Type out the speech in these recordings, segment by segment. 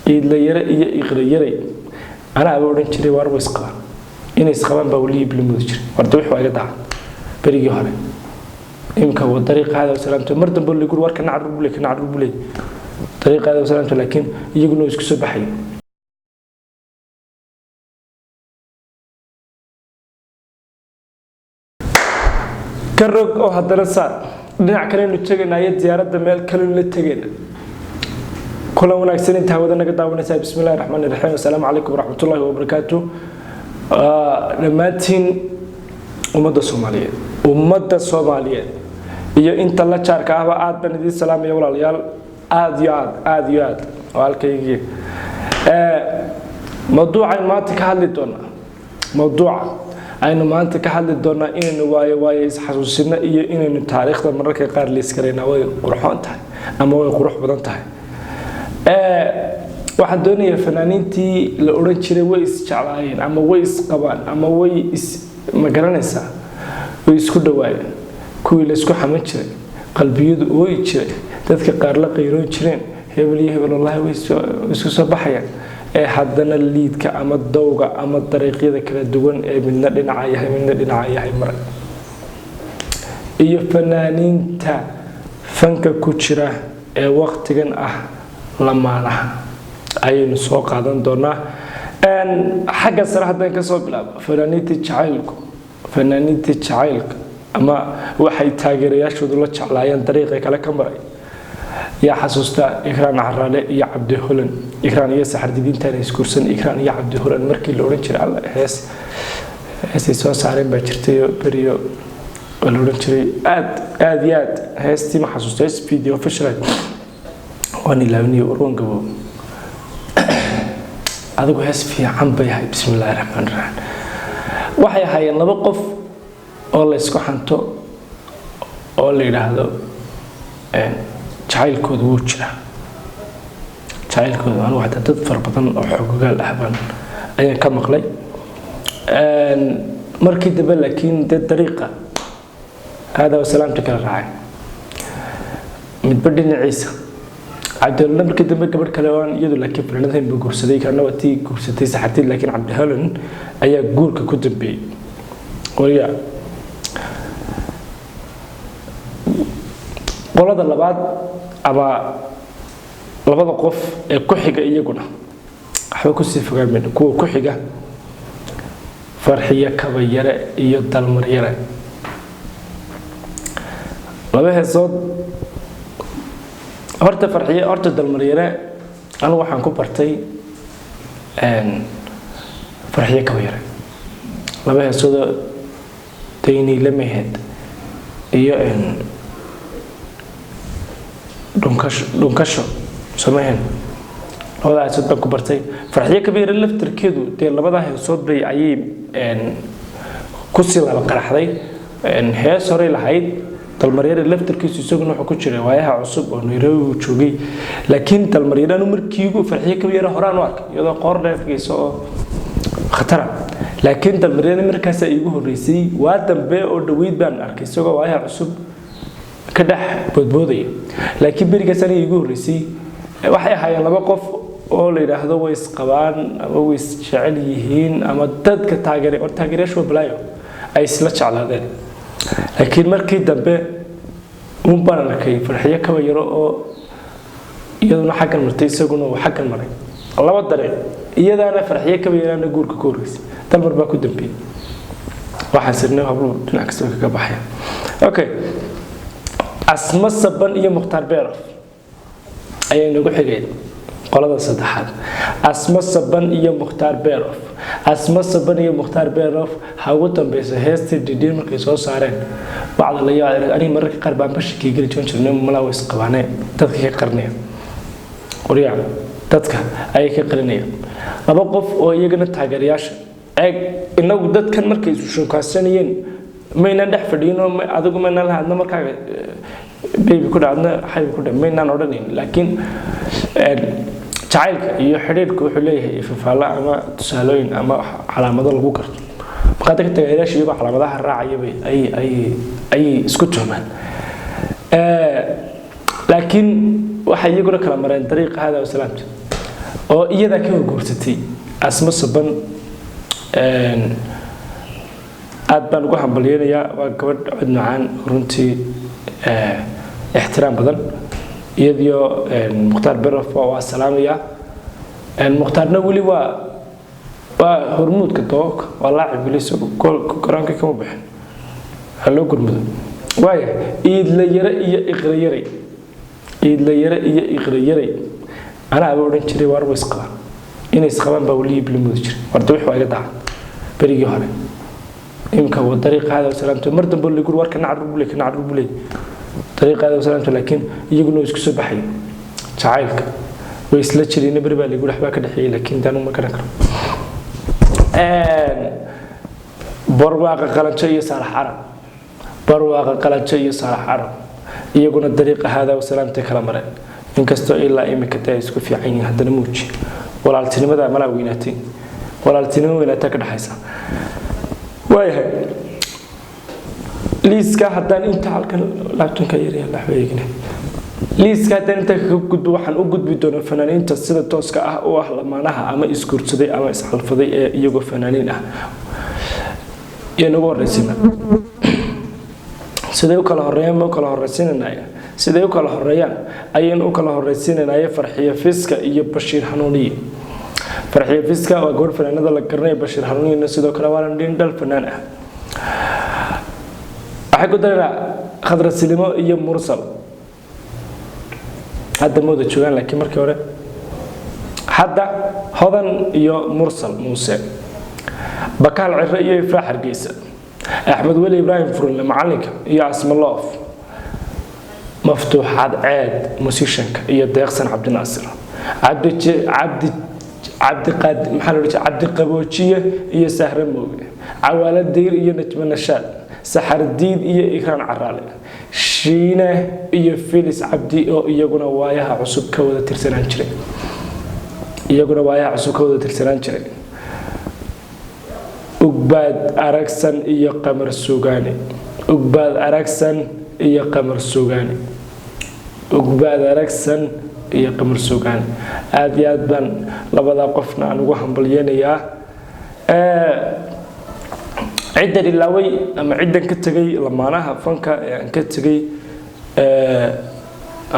إلا يرى يقرأ يرى أنا أقول إن شري واربو إسقام إن إسقام بقولي بالمدشر وردوح وأجدع بريجي هذا يمكن هو الطريق هذا وسلامته مرة بقول يقول ورك نعرف بولي طريق هذا وسلامته لكن يقولوا يسكسوا بحي كرق أو هذا الصار نعكرين نتجينا يد زيارة مال كلنا نتجينا كل ما نكسرين تهودنا قد دعونا بسم الله الرحمن الرحيم السلام عليكم ورحمة الله وبركاته لما تين أمد الصومالية iyo inta la jaarka ah aad baan idin salaamay walaalayaal aad iyo aad walaalkaygi mawduuca maanta ka hadli doona inaynu waayo isxasuusina iyo inaynu taariikhda mararka qaar la iskareyna way qurxoon tahay ama way qurux badan tahay waxaan doonayaa fanaaniintii la oran jiray way isjeclaayeen ama way isqabaan ama way magaranaysaa way isku dhawaayeen kuwii la isku xaman jiray qalbiyadu ooy jiray dadka qaar la qeyroon jireen hebel wallahi way isku soo baxayaan ee haddana liidka ama dawga ama dariiqyada kala duwan ee midna dhinaca yahay mar iyo fanaaniinta fanka ku jira ee waqtigan ah lamaanaha ayaynu soo qaadan doonaa xagga sare haddaan ka soo bilaabo fanaaniinta jacaylka ama waxay taageerayaashoodu la jeclaayeen dariiqa kale ka maray yaa xasuusta ikraan carraale iyo cabdi holan ikraan iyo saxardiintaan iskursan ikraan iyo cabdi holan markii la oran jiray alla heesay soo saareen baa jirtay beriyo la oran jiray aad heestii ma xasuusta video official waan ilaawniyo urungabo adigu hees fiican bay ahay bismillaahir rahmaanir rahiim waxay ahaayeen laba qof oo la isku xanto oo la yiraahdo jacaylkoodu wuu jiraa jacaylkoodu anigu hadda dad far badan oo xogogaal ah baan ayaan ka maqlay markii dambe laakiin dariiqa hada wasalaamta kala raacay midba dhinaciisa cabdillah markii dambe gabadh kale oo iyadu laakiin fanaanadeen buu guursaday kana watii guursatay saxartid laakiin cabdi holan ayaa guurka ku dambeeyay wariya qolada labaad aba labada qof ee ku xiga iyaguna waxba ku sii fogaameen kuwa ku xiga farxiya kabayare iyo dalmaryare laba heesood horta dalmaryare anigu waxaan ku bartay farxiya kabayare laba heesood tayni lamaheed iyo dhunkasho sameeyeen labada heesood baan ku bartay farxiya kabayare laftarkeedu dee labada heesood bay ayay ku sii laba qaraxday hees hore lahayd dalmaryare laftarkiisu isaguna wuxuu ku jiray waayaha cusub oo Nairobi uu joogay laakiin dalmaryare anu markii uu farxiya kabayare horaan u arkay iyadoo qoor dheefkiisa oo khatar laakiin dalmaryare markaas ay igu horeysay waa dambe oo dhaweyd baan arkay isagoo waayaha cusub ka dhex boodboodaya laakiin berigaas ay igu horeysay waxay ahaayeen laba qof oo la yiraahdo way isqabaan ama way jecel yihiin ama dadka taageerayaashu balaayo ay isla jeclaadeen laakiin markii dambe uu baan arkay farxiya kabayare oo iyaduna xaggan martay isaguna uu xaggan maray laba dariiq iyadaana farxiya kabayare guurka ku horeysay dalmar baa ku dambeeyay waxaan sirnay hablo dhinac kasta ka baxaya okay asma saban iyo muxtaar beerof ayay nagu xigeen qolada saddexaad asma saban iyo muxtaar beerof ha ugu dambeysay heestii dhidhiir markay soo saareen bacda la yaab aniga mararka qaar baan bashikii geli jirnay malaw isqabaaneen dadka ka qarnay qoriya dadka ay ka qarinayaan laba qof oo iyagana taageerayaasha inagu dadkan markay isu shookaansanayeen mayna dhex fadhiino adigu mayna la hadna markaa baby ku dhacna xayb ku dhacay mayna odhanayn laakiin jacaylka iyo xiriirku wuxuu leeyahay fafaala ama tusaalooyin ama calaamado lagu garto marka dadka taageerayaasha iyagu calaamadaha raacaya ay isku tuhmaan laakiin waxa iyaguna kala mareen dariiqa hada wasalaamta oo iyada ka guursatay asma saban aad baan ugu hambalyeeyaa waa gabadh cod macaan runtii ixtiraam badan iyadoo mukhtaar baraf waa salaamaya mukhtaarna wali waa hormuudka doog waa laacib bilis koranka kama bixin hallo gurmud waaya iidla yare iyo iqrayare ana aba oran jiray war way isqabaan inay isqabaan baa wali iblimud jiray warda wax waa iga daa berigii hore imka waa dariiqada salaamto mar dambe la gur warka nacrub bulay dariiqada salaamto laakiin iyaguna isku soo baxay jacaylka way isla jireen bari baa la gur waxba ka dhaxeeyay laakiin daan uma garan karo barwaaqa qalanjo iyo saalax arab iyaguna dariiqa hada salaamta kala mareen inkastoo ilaa imika taa isku fiican yihiin haddana muuji walaaltinimada mala weynaatay walaaltinimo weynaata ka dhaxaysa waayahay liiska haddaan inta halkan laabtanka yaryaa la xweegina liiska haddaan inta ka gudbo waxaan u gudbi doonaa fanaaniinta sida tooska ah oo ah lamaanaha ama isguursaday ama isxalfaday ee iyagoo fanaaniin ah inagu horreysina siday u kala horeeyaan ayaynu u kala horreysiinanaya farxiyo fiska iyo bashiir hanuuniye farxiyo fiska waa gabadh fanaanada la garanaya bashiir hanuuniyena sidoo kale waa nin dhal fanaan ah waxay ku dareeraa khadra silimo iyo mursal hadda mooda joogaan laakiin markii hore hadda hodan iyo mursal muuse bakaal cirre iyo ifraax hargeysa axmed weli ibraahim furle macalinka iyo asmaloof maftuuxaad ceed musishanka iyo deeqsan cabdinaasir cabdi qaboojiye iyo sahre mooge cawaala dayr iyo najmo nashaad saxar diid iyo ikraan caraale shiine iyo filis cabdi oo iyaguna waayaha cusub ka wada tirsanaan jiray ugbaad aragsan iyo qamar sugaani aad iyo aad baan labadaa qofna aan ugu hambalyeenayaa ciddan ilaaway ama ciddan ka tegay lamaanaha fanka ee aan ka tegay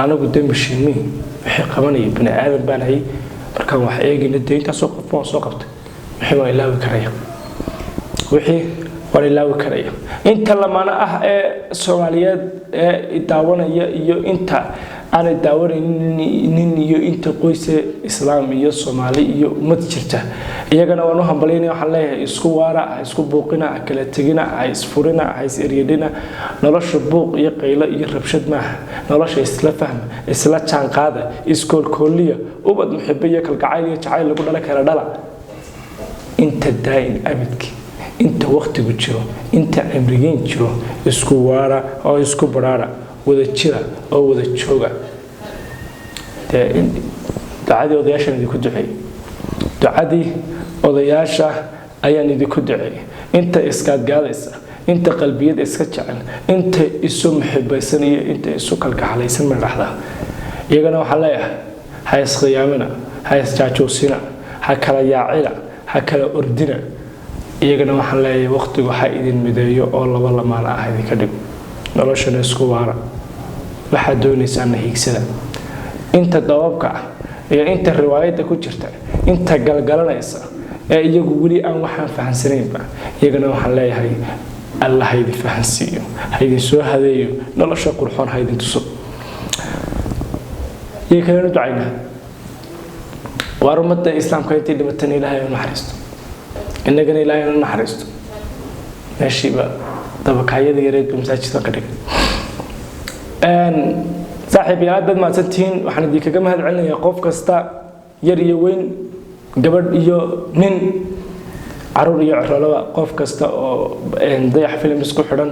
anagu de mashiimiin waxay qabanaya bani aadan baan hayay markaan wax eegayna dee intaasoo qof waan soo qabtay wixii waan ilaawi karaya inta lamaana ah ee soomaaliyeed ee daawanaya iyo inta aanay daawanaynin iyo inta qoyse islaam iyo soomaali iyo ummad jirta iyagana waan u hambalyeynaya waxaan leeyahay isku waara ha isku buuqina ha kala tegina ha isfurina ha is eryadhina nolosha buuq iyo qaylo iyo rabshad maaha nolosha isla fahma isla jaanqaada iskoolkooliya ubad muxibo iyo kalgacayl iyo jacayl lagu dhala kala dhala inta daa'in abidki inta waqtigu jiro inta cimrigiin jiro isku waara oo isku baraara wada jira oo wada jooga ducadii odayaashaan idinku duceeyey ducadii odayaasha ayaan idinku duceeyey inta iskaadgaadaysa inta qalbiyada iska jecel inta isu muxibaysan iyo inta isu kalgacalaysan ma dhahdaa iyagana waxaan leeyahay ha isqiyaamina ha isjaajoosina ha kala yaacina ha kala ordina iyagana waxaan leeyahay waqtigu ha idin mideeyo oo laba lamaana ah idinka dhigo noloshana isku waara waxaad doonaysaana hiigsada inta dababka ah iyo inta riwaayadda ku jirta inta galgalanaysa ee iyagu weli aan waxaan fahansanaynba iyagana waxaan leeyahay alla ha idin fahansiiyo ha idin soo hadeeyo nolosha qurxoon ha idin tuso iyo kalenu ducaynaa waar ummadda islaamka intay dhibatan ilaahay u naxariisto innagana ilaahay u naxariisto meeshiiba dabakaayada yareed masaajidka ka dhigay saaxiib yaal dad maadsantihiin waxaan idinkaga mahad celinayaa qof kasta yar iyo weyn gabadh iyo nin caruur iyo cirolaba qof kasta oo dayax film isku xidhan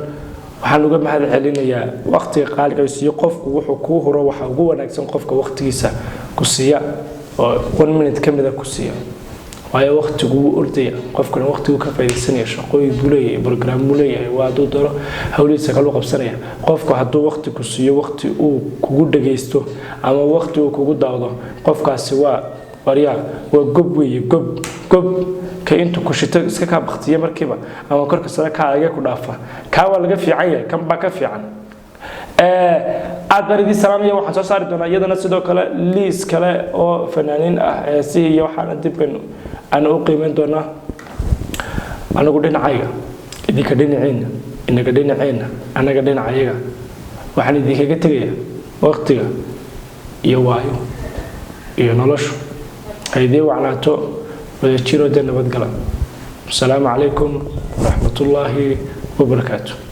waxaan uga mahad celinayaa waqtiga qaaligiisa iyo qofku wuxuu kuu huro waxa ugu wanaagsan qofka waqtigiisa ku siiya oo 1 minute kamida ku siiya waayo waqtigu uu ordaya qofkuna waqtigu ka faa'iideysanaya shaqooyin buu leeyahay program buu leeyahay waa duu daro hawlihiisa kala qabsanaya qofku hadduu waqti ku siiyo waqti uu kugu dhageysto ama waqti uu kugu daawdo qofkaasi waa waryaa waa gob weeye gob ka intu ku shito iska ka baqtiye markiiba ama korka sare ka ayaga ku dhaafa ka waa laga fiican yahay kan ba ka fiican aad baridii salaamaya waxaan soo saari doonaa iyadana sidoo kale liis kale oo fanaaniin ah si iyo waxaan dibkan aan u qiimeyn doonaa anagu dhinacayga idinka dhinaciina inaga dhinaciina anaga dhinacayaga waxaan idinkaga tagayaa waqtiga iyo waayo iyo noloshu haydii wacnaato wada jiro nabadgala. Assalaamu calaykum waraxmatullaahi wabarakaatuh.